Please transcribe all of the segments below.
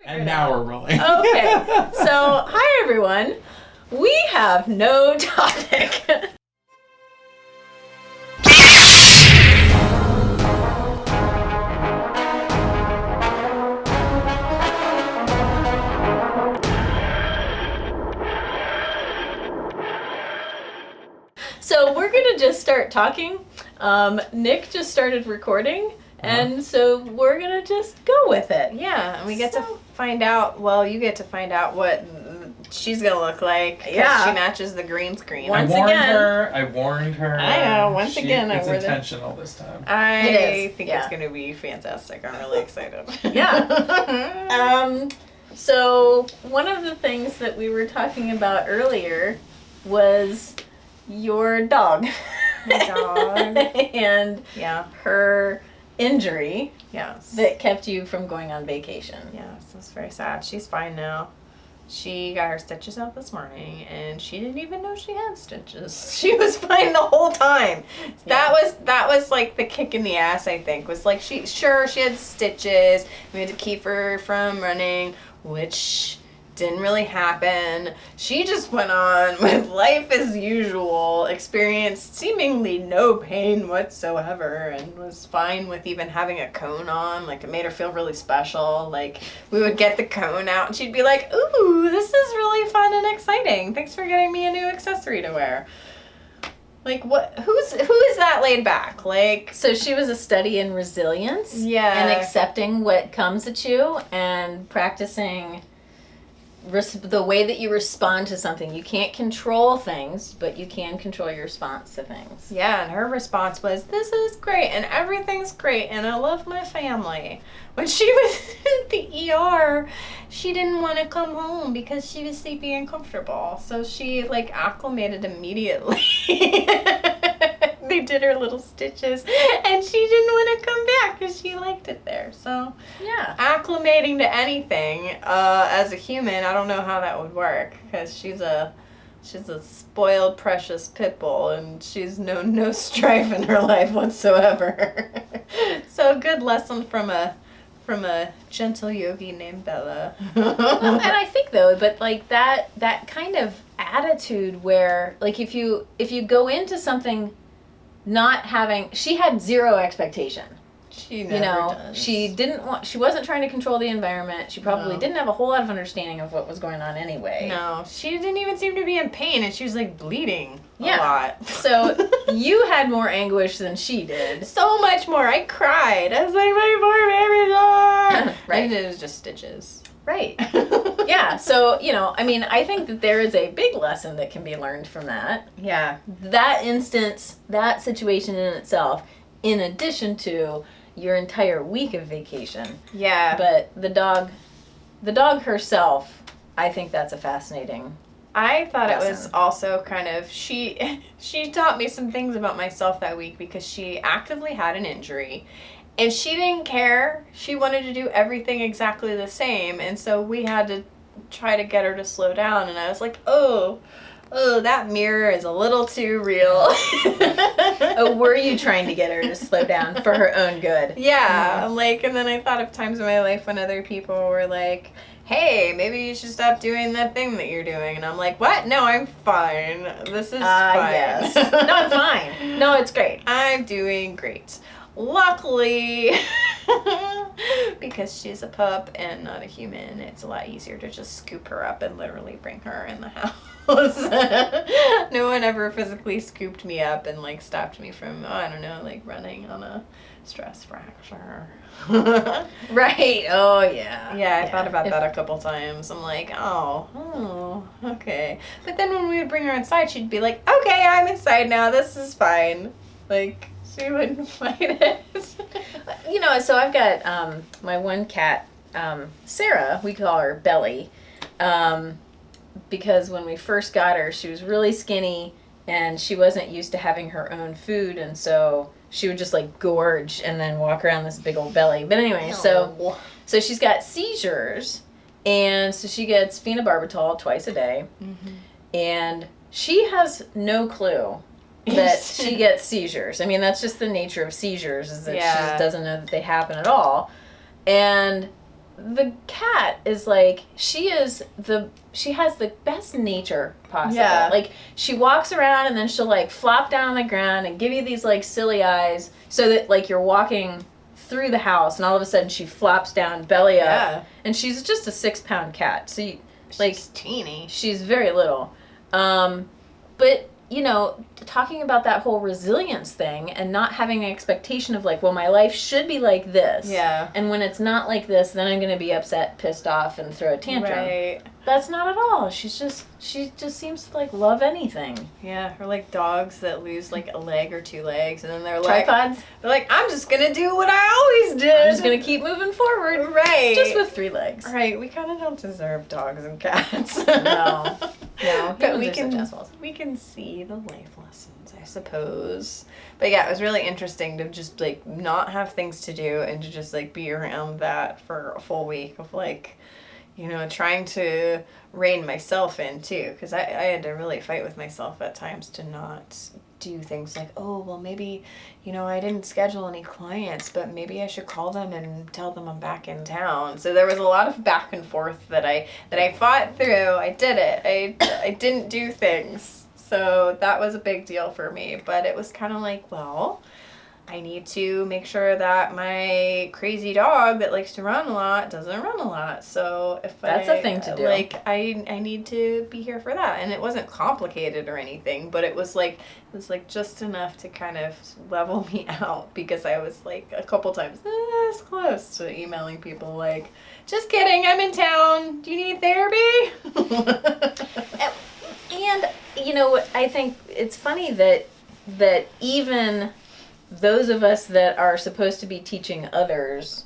And now we're rolling. Okay. So, hi everyone. We have no topic. So we're gonna just start talking. Nick just started recording, and so we're gonna just go with it. Yeah, and we get to find out, well, you get to find out what she's gonna look like. Yeah. She matches the green screen. Once I again. warned her. I know, once again, It's I wore intentional this time. I think yeah. it's gonna be fantastic. I'm really excited. Yeah. So one of the things that we were talking about earlier was your dog. My dog. And Yeah. her injury Yes. that kept you from going on vacation. Yes, that's very sad. She's fine now. She got her stitches out this morning, and she didn't even know she had stitches. She was fine the whole time. Yeah. That was like the kick in the ass, I think. Was like she had stitches. We had to keep her from running, which didn't really happen. She just went on with life as usual, experienced seemingly no pain whatsoever, and was fine with even having a cone on. Like, it made her feel really special. Like, we would get the cone out and she'd be like, ooh, this is really fun and exciting. Thanks for getting me a new accessory to wear. Like, who is that laid back? Like, So she was a study in resilience. Yeah. And accepting what comes at you and practicing the way that you respond to something. You can't control things, but you can control your response to things. yeah, and her response was, this is great, and everything's great, and I love my family. When she was at the ER, she didn't want to come home because she was sleepy and comfortable. So she, like, acclimated immediately. They did her little stitches, and she didn't want to come back because she liked it there. So Yeah. acclimating to anything, as a human, I don't know how that would work, because she's a spoiled, precious pit bull, and she's known no strife in her life whatsoever. So a good lesson from a gentle yogi named Bella. Well, and I think though, but like that kind of attitude where, like, if you go into something not having, she had zero expectation. She never You know, does. she wasn't trying to control the environment. She probably No. didn't have a whole lot of understanding of what was going on anyway. No, she didn't even seem to be in pain, and she was like bleeding Yeah. a lot. So you had more anguish than she did. So much more. I cried. I was like, my poor baby dog. Right. And it was just stitches. Right. Yeah. So, you know, I mean, I think that there is a big lesson that can be learned from that. Yeah. That instance, that situation in itself, in addition to your entire week of vacation. Yeah. But the dog herself, I think that's a fascinating. I thought it was lesson. also kind of, she taught me some things about myself that week, because she actively had an injury and she didn't care. She wanted to do everything exactly the same, and so we had to try to get her to slow down, and I was like, oh, that mirror is a little too real. Oh, were you trying to get her to slow down for her own good? Yeah, like, and then I thought of times in my life when other people were like, hey, maybe you should stop doing that thing that you're doing. And I'm like, what? No, I'm fine. This is fine. Yes. No, I'm fine. No, it's great. I'm doing great. Luckily, because she's a pup and not a human, it's a lot easier to just scoop her up and literally bring her in the house. No one ever physically scooped me up and, like, stopped me from, I don't know, like, running on a stress fracture. Right. Oh, yeah. Yeah, I thought about that a couple times. I'm like, oh, okay. But then when we would bring her inside, she'd be like, okay, I'm inside now. This is fine. Like, she wouldn't fight it. You know, so I've got my one cat, Sara, we call her Belly, because when we first got her, she was really skinny and she wasn't used to having her own food, and so she would just like gorge and then walk around this big old belly. But anyway, so she's got seizures, and so she gets phenobarbital twice a day, and she has no clue that she gets seizures. I mean, that's just the nature of seizures, is that she just doesn't know that they happen at all. And the cat is like, she has the best nature possible. Yeah. Like, she walks around and then she'll like flop down on the ground and give you these like silly eyes so that like you're walking through the house and all of a sudden she flops down belly up. Yeah. And she's just a 6-pound cat. So you, She's teeny. she's very little. But, you know, talking about that whole resilience thing and not having an expectation of like, well, my life should be like this. Yeah. And when it's not like this, then I'm going to be upset, pissed off, and throw a tantrum. Right. That's not at all. She just seems to like love anything. Yeah, or like dogs that lose like a leg or 2 legs, and then they're Tripods. like, I'm just gonna do what I always did. I'm just going to keep moving forward. Right. Just with 3 legs. Right. We kind of don't deserve dogs and cats. No. But Humans are such assholes. we can see the life lessons, I suppose. But yeah, it was really interesting to just like not have things to do and to just like be around that for a full week of like, you know, trying to rein myself in too, because I had to really fight with myself at times to not do things like, oh, well, maybe, you know, I didn't schedule any clients, but maybe I should call them and tell them I'm back in town. So there was a lot of back and forth that I fought through. I did it. I didn't do things. So that was a big deal for me. But it was kind of like, well, I need to make sure that my crazy dog that likes to run a lot doesn't run a lot. So if That's a thing to do. Like, I need to be here for that. And it wasn't complicated or anything, but it was like just enough to kind of level me out, because I was like a couple times this close to emailing people like, just kidding, I'm in town. Do you need therapy? And, you know, I think it's funny that even those of us that are supposed to be teaching others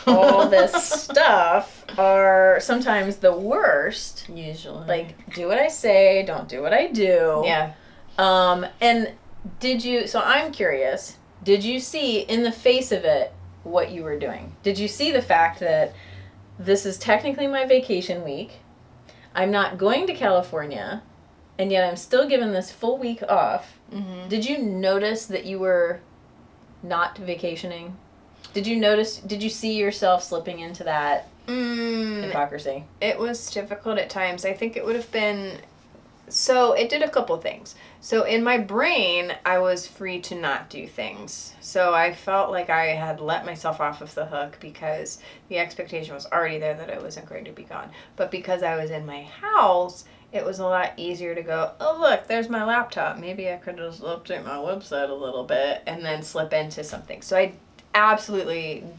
all this stuff are sometimes the worst. Usually. Like, do what I say, don't do what I do. Yeah. And so I'm curious, did you see in the face of it what you were doing? Did you see the fact that this is technically my vacation week? I'm not going to California, and yet I'm still given this full week off. Mm-hmm. Did you notice that you were not vacationing? Did you see yourself slipping into that hypocrisy? It was difficult at times. I think it would have been... So it did a couple things. So in my brain, I was free to not do things. So I felt like I had let myself off of the hook because the expectation was already there that I wasn't going to be gone. But because I was in my house, it was a lot easier to go, oh, look, there's my laptop. Maybe I could just update my website a little bit and then slip into something. So I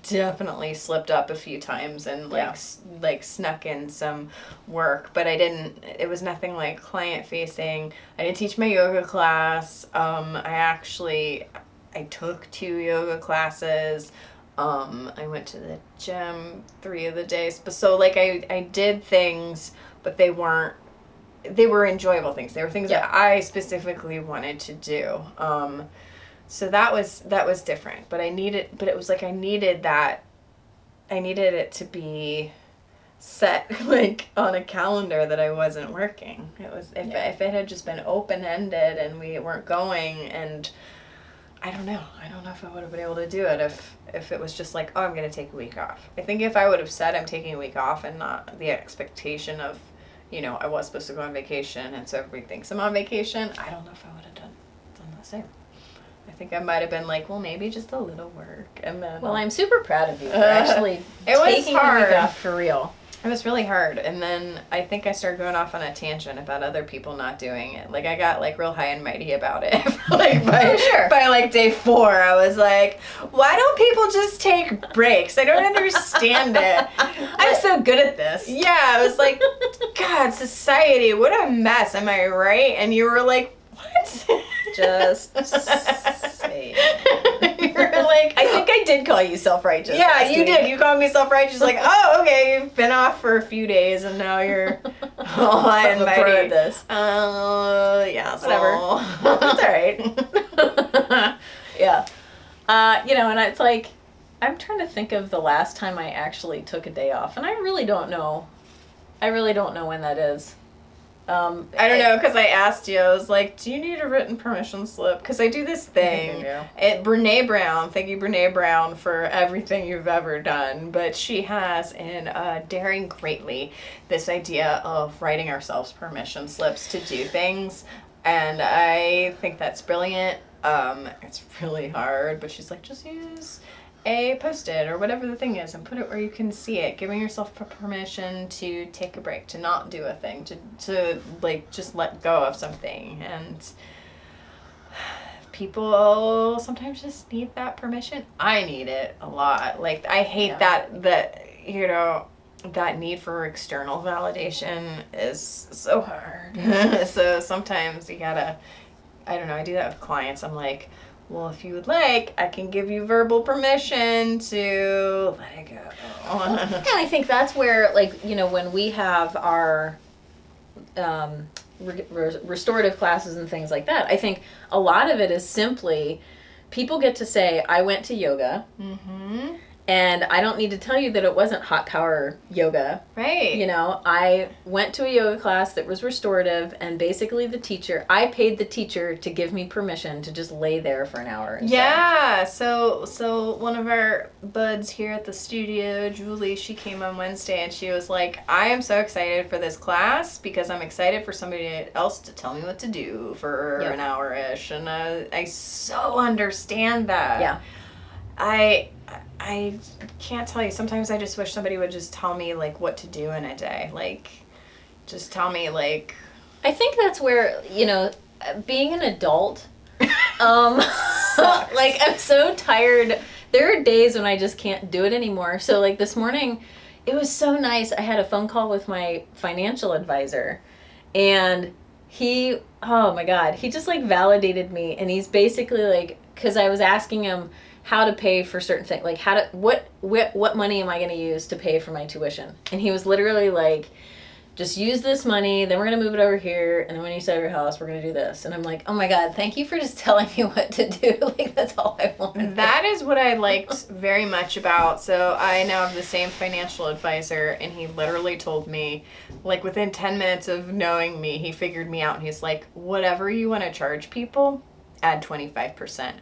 definitely slipped up a few times and like snuck in some work, but it was nothing like client facing. I didn't teach my yoga class. I took 2 yoga classes. I went to the gym 3 of the days, but so like I did things, but they were enjoyable things. They were things that I specifically wanted to do. So that was different, but I needed it to be set like on a calendar that I wasn't working. It was, if it had just been open-ended and we weren't going, and I don't know if I would have been able to do it if it was just like, oh, I'm going to take a week off. I think if I would have said I'm taking a week off and not the expectation of, you know, I was supposed to go on vacation and so everybody thinks I'm on vacation, I don't know if I would have done the same. I think I might have been like, well, maybe just a little work, and then... Well, I'm super proud of you for actually taking a week off for real. It was really hard, and then I think I started going off on a tangent about other people not doing it. Like, I got, like, real high and mighty about it. Like, by, like, day 4, I was like, why don't people just take breaks? I don't understand it. I'm so good at this. Yeah, I was like, God, society, what a mess, am I right? And you were like, what? Just say You were like, I think I did call you self-righteous. Yeah, you did. You called me self-righteous. Like, oh, okay, you've been off for a few days, and now you're all high and mighty. I'm this. Yeah, whatever. It's all right. Yeah. You know, and it's like, I'm trying to think of the last time I actually took a day off, and I really don't know. I really don't know when that is. I don't know, because I asked you, I was like, do you need a written permission slip? Because I do this thing. Brene Brown, thank you, Brene Brown, for everything you've ever done. But she has in Daring Greatly this idea of writing ourselves permission slips to do things. And I think that's brilliant. It's really hard, but she's like, just use a Post-it or whatever the thing is and put it where you can see it, giving yourself permission to take a break, to not do a thing, to like just let go of something. And people sometimes just need that permission. I need it a lot. Like, I hate that you know, that need for external validation is so hard. So sometimes you gotta, I don't know, I do that with clients. I'm like, well, if you would like, I can give you verbal permission to let it go. And I think that's where, like, you know, when we have our restorative classes and things like that, I think a lot of it is simply people get to say, I went to yoga. Mm-hmm. And I don't need to tell you that it wasn't hot power yoga. Right. You know, I went to a yoga class that was restorative, and basically I paid the teacher to give me permission to just lay there for an hour. Yeah. So one of our buds here at the studio, Julie, she came on Wednesday and she was like, I am so excited for this class because I'm excited for somebody else to tell me what to do for an hour-ish. And I so understand that. Yeah. I can't tell you. Sometimes I just wish somebody would just tell me, like, what to do in a day. Like, just tell me, like... I think that's where, you know, being an adult, like, I'm so tired. There are days when I just can't do it anymore. So, like, this morning, it was so nice. I had a phone call with my financial advisor, and he, oh, my God, he just, like, validated me. And he's basically, like, because I was asking him how to pay for certain things, like what money am I going to use to pay for my tuition? And he was literally like, just use this money, then we're going to move it over here, and then when you sell your house, we're going to do this. And I'm like, oh my God, thank you for just telling me what to do. Like, that's all I want. That is what I liked very much about, so I now have the same financial advisor, and he literally told me, like, within 10 minutes of knowing me, he figured me out, and he's like, whatever you want to charge people, add 25%.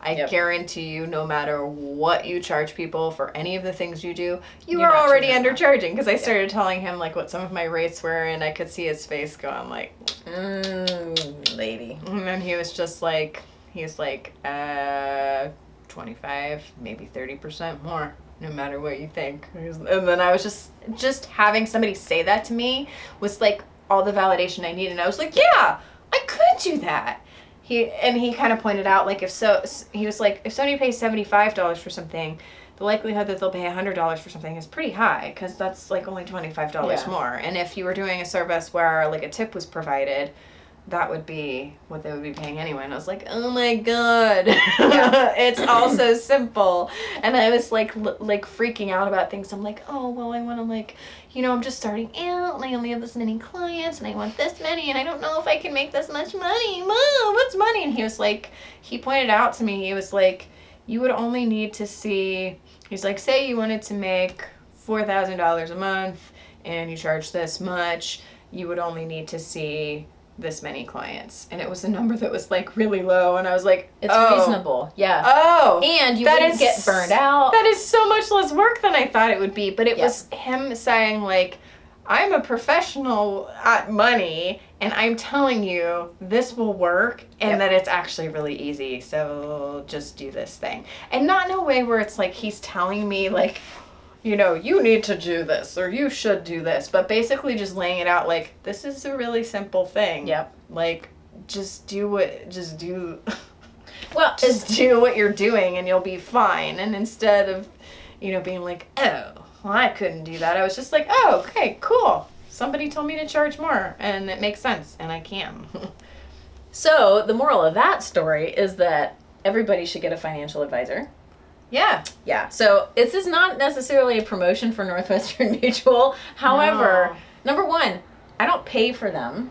I guarantee you, no matter what you charge people for any of the things you do, you're already undercharging. Because I started telling him, like, what some of my rates were, and I could see his face going, like, lady. And then he was just like, 25, maybe 30% more, no matter what you think. And then I was just having somebody say that to me was, like, all the validation I needed. And I was like, yeah, I could do that. He kind of pointed out, like, he was like, if somebody pays $75 for something, the likelihood that they'll pay $100 for something is pretty high, because that's, like, only $25 more. And if you were doing a service where, like, a tip was provided, that would be what they would be paying anyway. And I was like, oh my God, it's all so simple. And I was like freaking out about things. I'm like, oh, well, I want to, like, you know, I'm just starting out, and I only have this many clients, and I want this many, and I don't know if I can make this much money. Mom, what's money? And he was like, he pointed out to me, he was like, you would only need to see, he's like, say you wanted to make $4,000 a month, and you charge this much, you would only need to see this many clients. And it was a number that was, like, really low, and I was like, it's reasonable. Yeah. Oh. And you wouldn't get burned out. That is so much less work than I thought it would be. But it was him saying, like, I'm a professional at money, and I'm telling you this will work, and that it's actually really easy. So just do this thing. And not in a way where it's like he's telling me, like, you know, you need to do this, or you should do this, but basically just laying it out like, this is a really simple thing. Yep. Like, just do what you're doing, and you'll be fine. And instead of, you know, being like, oh, well, I couldn't do that, I was just like, oh, okay, cool. Somebody told me to charge more, and it makes sense, and I can. So, the moral of that story is that everybody should get a financial advisor. Yeah. Yeah. So this is not necessarily a promotion for Northwestern Mutual. However, number one, I don't pay for them.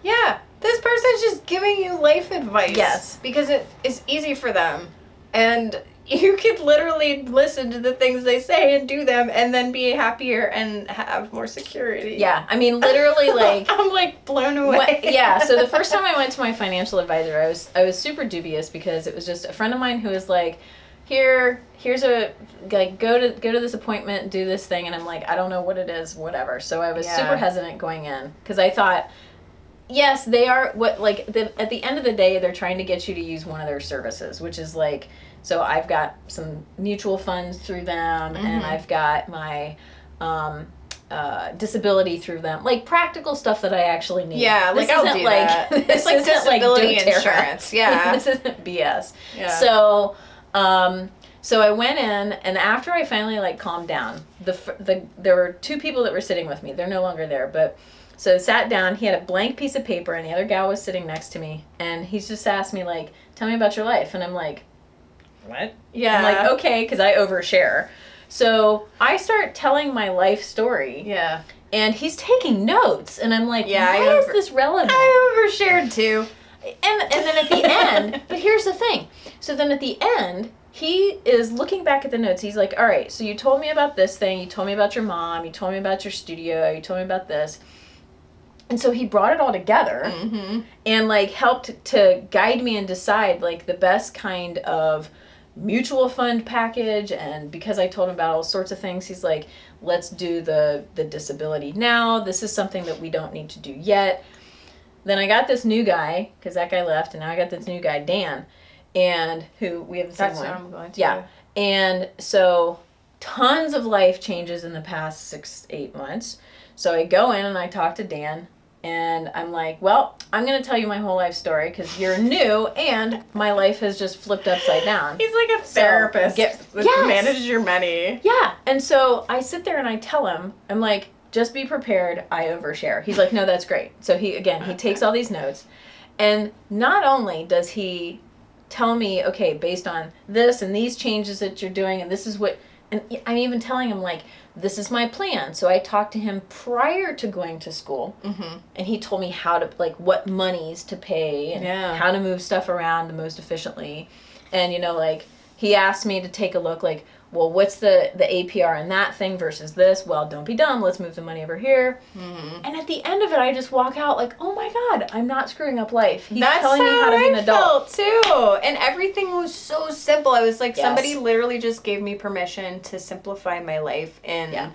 Yeah. This person's just giving you life advice. Yes. Because it is easy for them. And you could literally listen to the things they say and do them and then be happier and have more security. Yeah, I mean, literally, like... I'm, like, blown away. Yeah, so the first time I went to my financial advisor, I was super dubious because it was just a friend of mine who was like, here's a, like, go to this appointment, do this thing, and I'm like, I don't know what it is, whatever. So I was super hesitant going in because I thought... Yes, they are at the end of the day, they're trying to get you to use one of their services, which is like, so I've got some mutual funds through them, and I've got my disability through them, like practical stuff that I actually need. Yeah, this like I'll do that. It's like disability insurance. Yeah, this isn't BS. Yeah. So, so I went in, and after I finally like calmed down, there were two people that were sitting with me. They're no longer there, but. So I sat down, he had a blank piece of paper, and the other gal was sitting next to me, and he's just asked me, like, tell me about your life, and I'm like, what? Yeah. I'm like, okay, because I overshare. So I start telling my life story. Yeah. And he's taking notes, and I'm like, why is this relevant? I overshared, too. And then at the end, but here's the thing. So then at the end, he is looking back at the notes. He's like, all right, so you told me about this thing, you told me about your mom, you told me about your studio, you told me about this. And so he brought it all together and, like, helped to guide me and decide, like, the best kind of mutual fund package. And because I told him about all sorts of things, he's like, let's do the disability now. This is something that we don't need to do yet. Then I got this new guy, because that guy left, and now I got this new guy, Dan, and who we have the same one. That's what I'm going to. Yeah. And so tons of life changes in the past 6-8 months. So I go in and I talk to Dan. And I'm like, well, I'm going to tell you my whole life story because you're new and my life has just flipped upside down. He's like a therapist that manages your money. Yeah. And so I sit there and I tell him, I'm like, just be prepared. I overshare. He's like, no, that's great. So he takes all these notes. And not only does he tell me, okay, based on this and these changes that you're doing and this is what, and I'm even telling him, like, this is my plan. So I talked to him prior to going to school, and he told me how to, like, what monies to pay and how to move stuff around the most efficiently. And, you know, like, he asked me to take a look, like, well, what's the APR in that thing versus this? Well, don't be dumb. Let's move the money over here. And at the end of it, I just walk out like, oh my God, I'm not screwing up life. He's telling me how to be an adult. That's how I felt too. And everything was so simple. I was like, somebody literally just gave me permission to simplify my life. And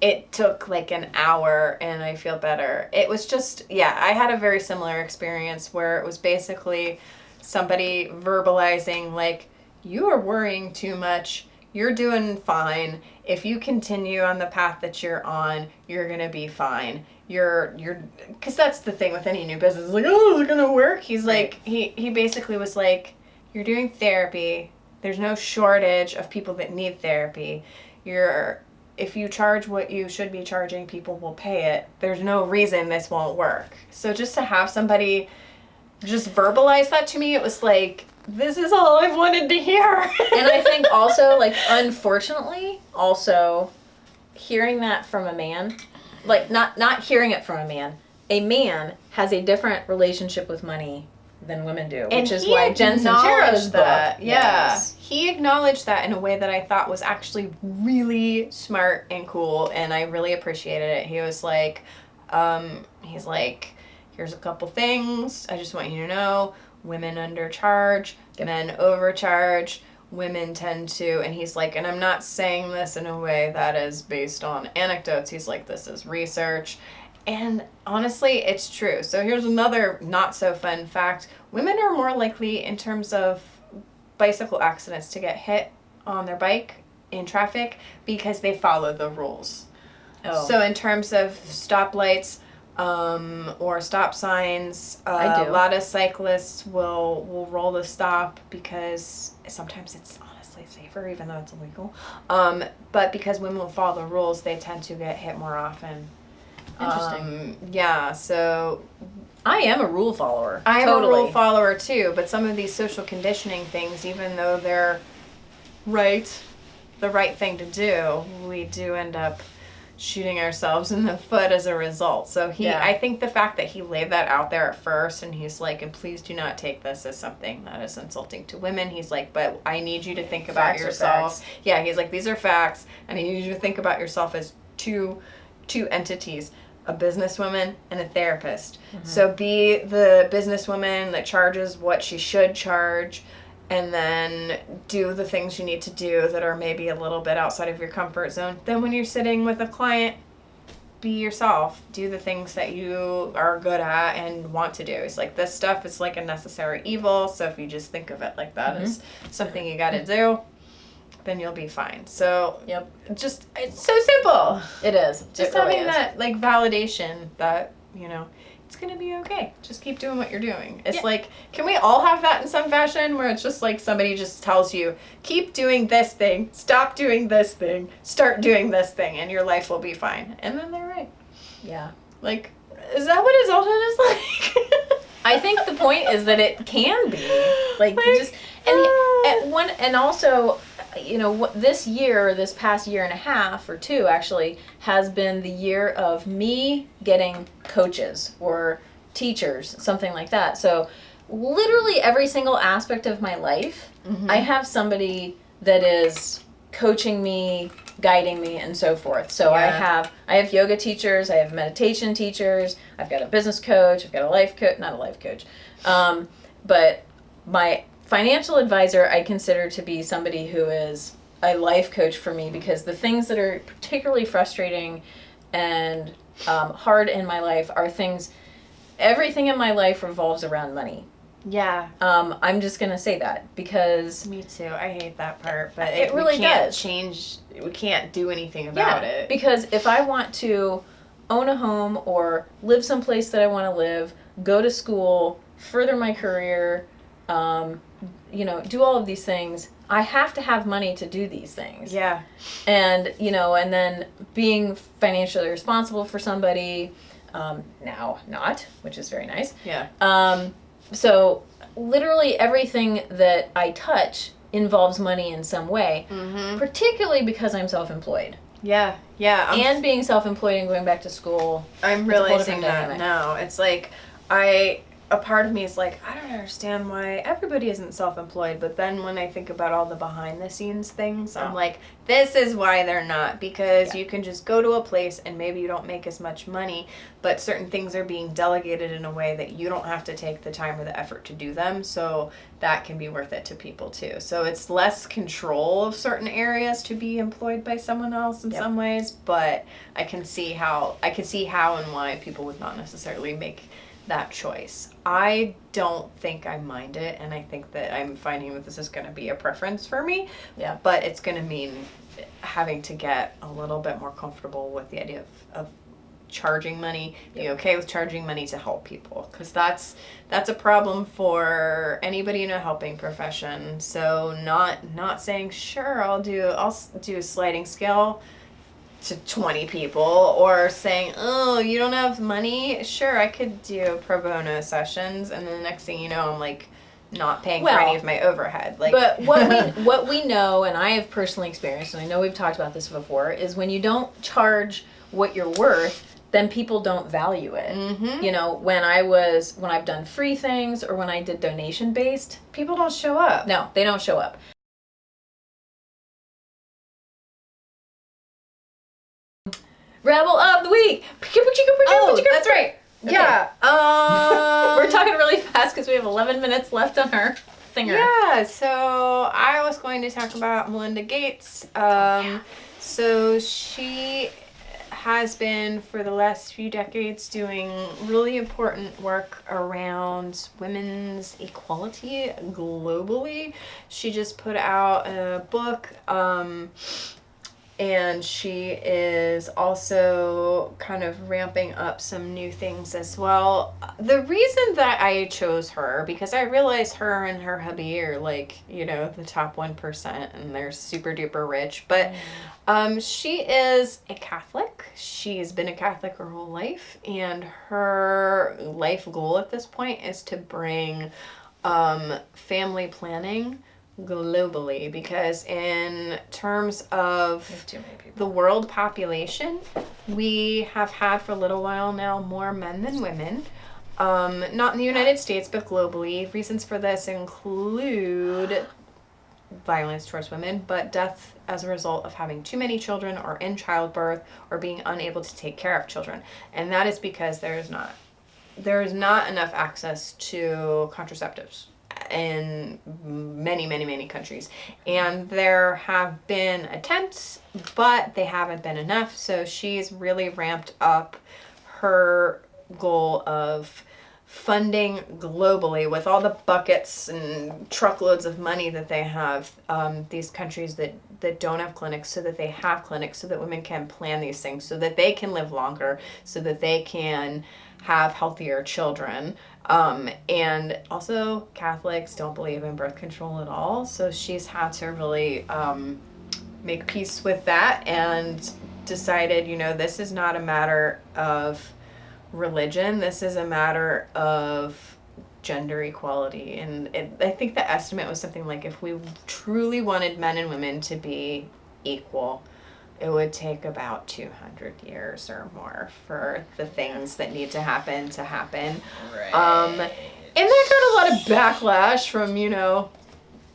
it took like an hour and I feel better. It was just, I had a very similar experience where it was basically somebody verbalizing like, you are worrying too much. You're doing fine. If you continue on the path that you're on, you're going to be fine. Because that's the thing with any new business. It's like, oh, is it going to work? He's like, he basically was like, you're doing therapy. There's no shortage of people that need therapy. If you charge what you should be charging, people will pay it. There's no reason this won't work. So just to have somebody just verbalize that to me, it was like, this is all I've wanted to hear. And I think also, like, unfortunately, also hearing that from a man, like, not hearing it from a man has a different relationship with money than women do, which is why Jen Sincero's book. He acknowledged that in a way that I thought was actually really smart and cool, and I really appreciated it. He was like, he's like, here's a couple things I just want you to know. Women undercharge, men overcharge, women tend to, and he's like, and I'm not saying this in a way that is based on anecdotes. He's like, this is research. And honestly, it's true. So here's another not so fun fact. Women are more likely in terms of bicycle accidents to get hit on their bike in traffic because they follow the rules. So in terms of stoplights, or stop signs. A lot of cyclists will roll the stop because sometimes it's honestly safer, even though it's illegal. But because women will follow the rules, they tend to get hit more often. Interesting. So I am a rule follower. I am a rule follower too, but some of these social conditioning things, even though they're the right thing to do, we do end up shooting ourselves in the foot as a result. So I think the fact that he laid that out there at first, and he's like, and please do not take this as something that is insulting to women. He's like, but I need you to think about yourself. Yeah, he's like, these are facts, and I need you to think about yourself as two entities, a businesswoman and a therapist. Mm-hmm. So be the businesswoman that charges what she should charge, and then do the things you need to do that are maybe a little bit outside of your comfort zone. Then when you're sitting with a client, be yourself. Do the things that you are good at and want to do. It's like, this stuff is like a necessary evil, so if you just think of it like that as something you gotta do, then you'll be fine. So, just, it's so simple. It is. Just having that, like, validation that, you know, it's gonna be okay. Just keep doing what you're doing. It's like, can we all have that in some fashion where it's just like somebody just tells you, keep doing this thing, stop doing this thing, start doing this thing, and your life will be fine. And then they're right. Yeah. Like, is that what adulthood is like? I think the point is that it can be. Like you just, and also, you know, this past year and a half or two actually has been the year of me getting coaches or teachers, something like that. So literally every single aspect of my life, I have somebody that is coaching me, guiding me, and so forth. So I have yoga teachers, I have meditation teachers, I've got a business coach, I've got a life coach, not a life coach, but my financial advisor I consider to be somebody who is a life coach for me, because the things that are particularly frustrating and hard in my life are everything in my life revolves around money. Yeah. I'm just going to say that because... Me too. I hate that part, but it really does. We can't do anything about it. Because if I want to own a home or live someplace that I want to live, go to school, further my career, you know, do all of these things, I have to have money to do these things. Yeah. And, you know, and then being financially responsible for somebody, now not, which is very nice. Yeah. So literally everything that I touch involves money in some way, particularly because I'm self-employed. Yeah, yeah. And being self-employed and going back to school. I'm realizing that now. It's like, a part of me is like, I don't understand why everybody isn't self-employed, but then when I think about all the behind-the-scenes things, I'm like, this is why they're not, because you can just go to a place and maybe you don't make as much money, but certain things are being delegated in a way that you don't have to take the time or the effort to do them, so that can be worth it to people too. So it's less control of certain areas to be employed by someone else in some ways, but I can see how and why people would not necessarily make that choice. I don't think I mind it, and I think that I'm finding that this is going to be a preference for me. Yeah. But it's going to mean having to get a little bit more comfortable with the idea of charging money, being okay with charging money to help people, because that's a problem for anybody in a helping profession. So not saying, sure, I'll do a sliding scale to 20 people, or saying, oh, you don't have money? Sure, I could do pro bono sessions, and then the next thing you know, I'm like not paying for any of my overhead. Like, but what we know, and I have personally experienced, and I know we've talked about this before, is when you don't charge what you're worth, then people don't value it. You know, when I've done free things or when I did donation based, people don't show up. No, they don't show up. Rebel of the week. Oh, that's right. Okay. Yeah. We're talking really fast because we have 11 minutes left on our thinger. Yeah. So I was going to talk about Melinda Gates. So she has been for the last few decades doing really important work around women's equality globally. She just put out a book. And she is also kind of ramping up some new things as well. The reason that I chose her, because I realize her and her hubby are like, you know, the top 1% and they're super duper rich. But she is a Catholic. She's been a Catholic her whole life. And her life goal at this point is to bring family planning globally, because in terms of Too many people. the world population, we have had for a little while now more men than women. Not in the United States, but globally. Reasons for this include violence towards women, but death as a result of having too many children or in childbirth or being unable to take care of children. And that is because there is not enough access to contraceptives in many countries. And there have been attempts, but they haven't been enough. So she's really ramped up her goal of funding globally with all the buckets and truckloads of money that they have, these countries that don't have clinics, so that they have clinics, so that women can plan these things, so that they can live longer, so that they can have healthier children. And also Catholics don't believe in birth control at all, so she's had to really make peace with that and decided, this is not a matter of religion, this is a matter of gender equality. And I think the estimate was something like, if we truly wanted men and women to be equal, it would take about 200 years or more for the things that need to happen. Right. And that got a lot of backlash from,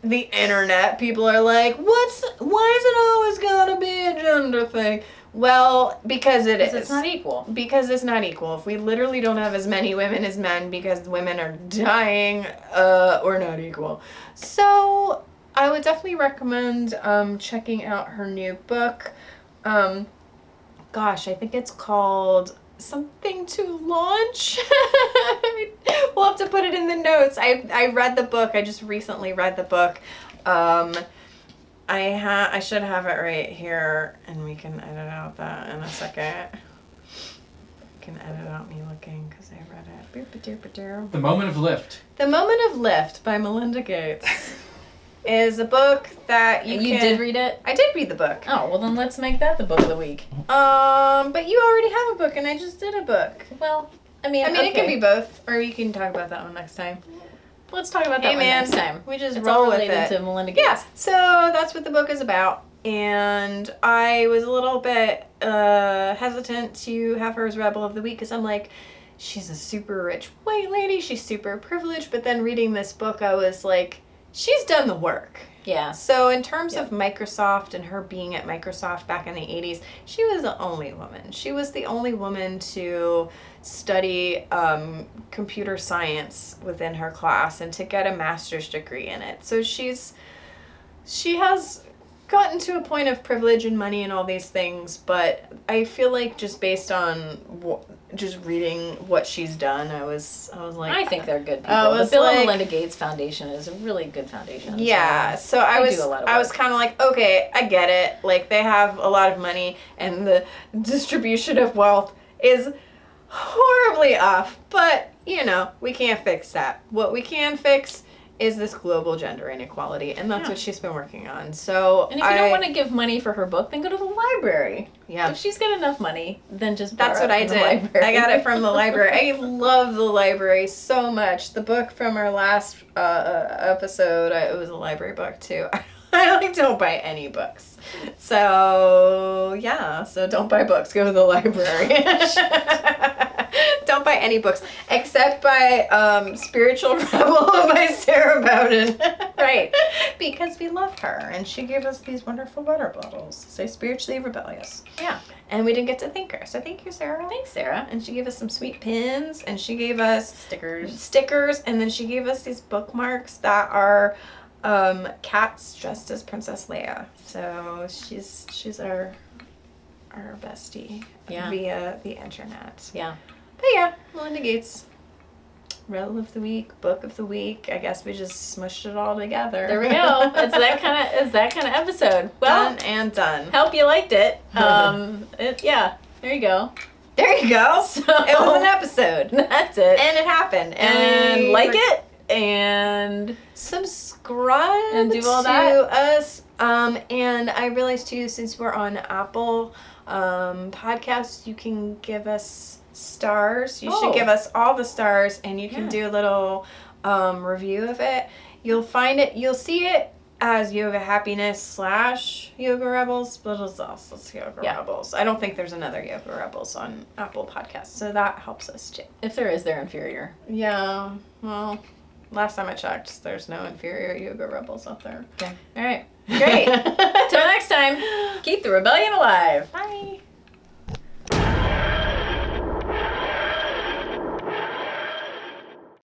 the internet. People are like, why is it always gotta be a gender thing? Well, because it is. It's not equal. Because it's not equal. If we literally don't have as many women as men because women are dying, we're not equal. So I would definitely recommend checking out her new book. I think it's called Something to Launch. We'll have to put it in the notes. I read the book. I just recently read the book. I should have it right here, and we can edit out that in a second. We can edit out me looking because I read it. Boop-a-doop-a-doo. The Moment of Lift. The Moment of Lift by Melinda Gates is a book that you did read it? I did read the book. Oh, well then let's make that the book of the week. But you already have a book, and I just did a book. Well, okay. It can be both, or you can talk about that one next time. Let's talk about that one next time. We just It's roll all with related it. to Melinda Gates. Yeah, so that's what the book is about. And I was a little bit hesitant to have her as Rebel of the Week because I'm like, she's a super rich white lady. She's super privileged. But then reading this book, I was like, she's done the work. Yeah. So in terms of Microsoft and her being at Microsoft back in the 80s, she was the only woman. She was the only woman to study computer science within her class and to get a master's degree in it. So she has gotten to a point of privilege and money and all these things, but I feel like just based on just reading what she's done, I was like, I think they're good people. The Bill and Melinda Gates Foundation is a really good foundation. Yeah, so I was kind of like, okay, I get it. Like, they have a lot of money and the distribution of wealth is horribly off, but we can't fix that. What we can fix is this global gender inequality, and that's what she's been working on. So, and if you don't want to give money for her book, then go to the library. Yeah. If she's got enough money, then just that's what I did. I got it from the library. I love the library so much. The book from our last episode, it was a library book too. I don't buy any books. So don't buy books. Go to the library. Don't buy any books except by Spiritual Rebel by Sara Bowden. Right. Because we love her and she gave us these wonderful water bottles. Say Spiritually Rebellious. Yeah. And we didn't get to thank her. So thank you, Sara. Thanks, Sara. And she gave us some sweet pins and she gave us stickers, and then she gave us these bookmarks that are cats dressed as Princess Leia. So she's our bestie via the internet. Yeah. But yeah, Melinda Gates, Rebel of the Week, Book of the Week. I guess we just smushed it all together. There we go. It's that kind of episode. Well, done and done. Hope you liked it. There you go. There you go. So, it was an episode. That's it. And it happened. And like it and subscribe and do all to that. us. And I realized too, since we're on Apple podcasts, you can give us stars. You should give us all the stars, and you can do a little review of it. You'll see it as Yoga Happiness / Yoga Rebels, but it's also Yoga Rebels. I don't think there's another Yoga Rebels on Apple Podcasts, so that helps us too. If there is, they're inferior. Yeah, well, last time I checked, there's no inferior Yoga Rebels out there. Okay. All right. Great. Till next time, keep the rebellion alive. Bye.